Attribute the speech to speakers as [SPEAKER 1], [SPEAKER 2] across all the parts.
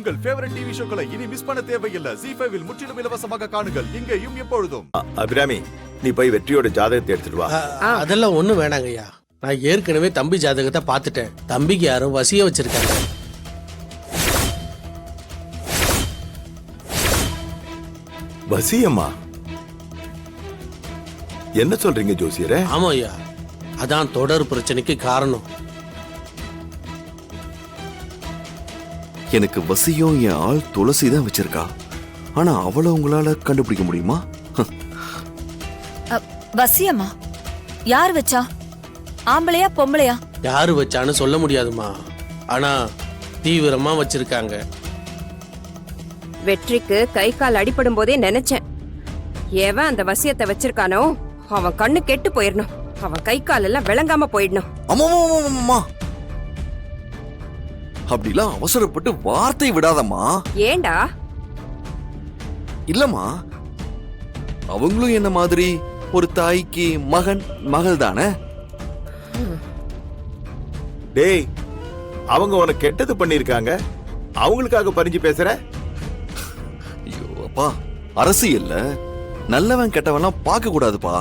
[SPEAKER 1] உங்கள் favourite TV ஷோக்களை இனி miss பண்ண தேவையில்லை. ZEE5 இல் முற்றிலும் இலவசமாக காணுங்கள். இங்கேயும் எப்பொழுதும்.
[SPEAKER 2] அபிராமி, நீ போய் வெற்றியோட ஜாதகத்தை எடுத்துட்டு வா.
[SPEAKER 3] அதெல்லாம் ஒண்ணும் வேணாங்கய்யா. நான் ஏற்கனவே தம்பி ஜாதகத்தை பார்த்துட்டேன். தம்பிக்கு யாரும் வசிய வச்சிருக்காங்க.
[SPEAKER 2] வசியம்மா? என்ன சொல்றீங்க ஜோசியரே?
[SPEAKER 3] ஆமா ஐயா, அதான் தொடர் பிரச்சனைக்கு காரணம்.
[SPEAKER 4] எனக்கு வசியம் என் ஆள் துளசி தான் வச்சிருக்கா. ஆனா அவளை உங்களால கண்டுபிடிக்க முடியுமா?
[SPEAKER 5] வசியமா? யார் வச்சா? ஆம்பளையா பொம்பளையா?
[SPEAKER 3] யாரு வச்சான்னு சொல்ல முடியாதுமா. ஆனா தீவிரமா வச்சிருக்காங்க.
[SPEAKER 6] வெற்றிக்கு கை கால் அடிபடும் போதே நினைச்சேன், எவன் அந்த வசியத்தை வச்சிருக்கானோ அவன் கண்ணு கெட்டு போயிடணும். அவன் கை கால் எல்லாம் விளங்காம போயிடணும்.
[SPEAKER 4] அம்மா, அப்படிலாம் அவசரப்பட்டு வார்த்தை விடாதம்மா.
[SPEAKER 6] ஏண்டா?
[SPEAKER 4] இல்லம்மா, அவங்களும் என்ன மாதிரி ஒரு தாய்க்கு மகள் தானே.
[SPEAKER 2] டேய், அவங்க உனக்கு கெட்டது பண்ணிருக்காங்க, அவங்களுக்காக பறிஞ்சு பேசுற?
[SPEAKER 4] ஐயோ அப்பா, அரசியல்ல நல்லவன் கெட்டவன்லாம் பார்க்க கூடாதுப்பா.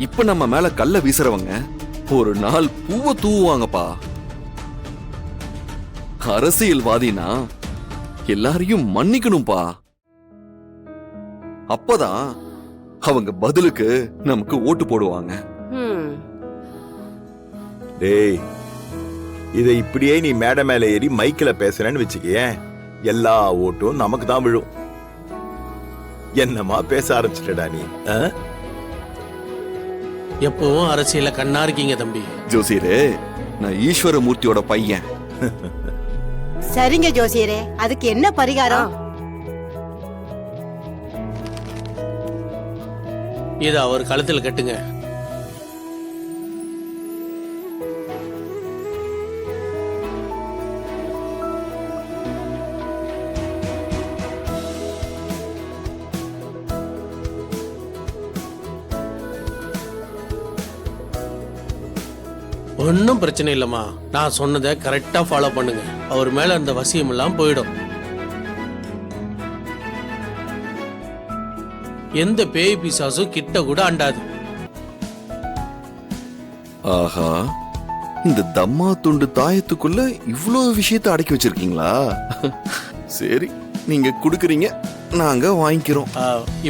[SPEAKER 4] இப்ப நம்ம மேல கல்ல வீசுறவங்க ஒரு நாள் பூவை தூவுவாங்கப்பா. அரசியல்வாதினா எல்லாரையும் மன்னிக்கணும்பா. அப்பதான் அவங்க பதிலுக்கு நமக்கு ஓட்டு போடுவாங்க.
[SPEAKER 2] டேய், இதை இப்படியே நீ மேடை மேல ஏறி மைக்கில பேசுறேன்னு வச்சுக்கேன், எல்லா ஓட்டும் நமக்கு தான் விழும். என்னமா பேச ஆரம்பிச்சிட்டடா நீ?
[SPEAKER 3] எப்பவும் அரசியல கண்ணா இருக்கீங்க தம்பி.
[SPEAKER 4] ஜோசியரே, நான் ஈஸ்வரமூர்த்தியோட பையன்.
[SPEAKER 7] சரிங்க ஜோசியரே, அதுக்கு என்ன பரிகாரம்?
[SPEAKER 3] இத அவர் கழுத்துல கட்டுங்க. ஒன்னும் பிரச்சனை இல்லம்மா. நான் சொன்னதை கரெக்டா ஃபாலோ பண்ணுங்க. அவர் மேல அந்த வசியம் எல்லாம் போயிடும். எந்த பேய் பிசாசும் கிட்ட கூட அண்டாது.
[SPEAKER 4] ஆஹா, இந்த தம்மா துண்டு தாயத்துக்குள்ள இவ்வளவு விஷயத்தை அடக்கி வச்சிருக்கீங்களா? சரி, நீங்க குடுக்குறீங்க, நாங்க வாங்கிக்கிறோம்.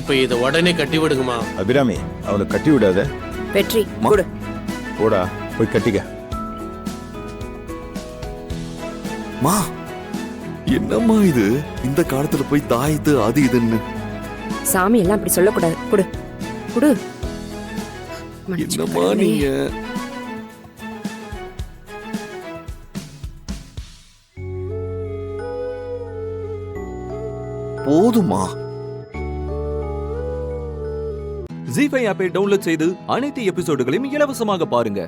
[SPEAKER 3] இப்ப இத உடனே கட்டி விடுங்கம்மா.
[SPEAKER 2] அபிராமி, அவளை கட்டி விடாத.
[SPEAKER 6] வெற்றி கொடு.
[SPEAKER 2] போடா, போய் கட்டிக்க.
[SPEAKER 4] மா, என்னம்மா இது? இந்த காலத்துல போய் தாயத்து அது இதுன்னு.
[SPEAKER 6] சாமி எல்லாம் அப்படி சொல்லக்கூடாது. கொடு கொடு.
[SPEAKER 4] என்னம்மா நீங்க? போதுமா?
[SPEAKER 8] ZEE5 ஆப்பை டவுன்லோட் செய்து அனைத்து எபிசோடுகளையும் இலவசமாக பாருங்க.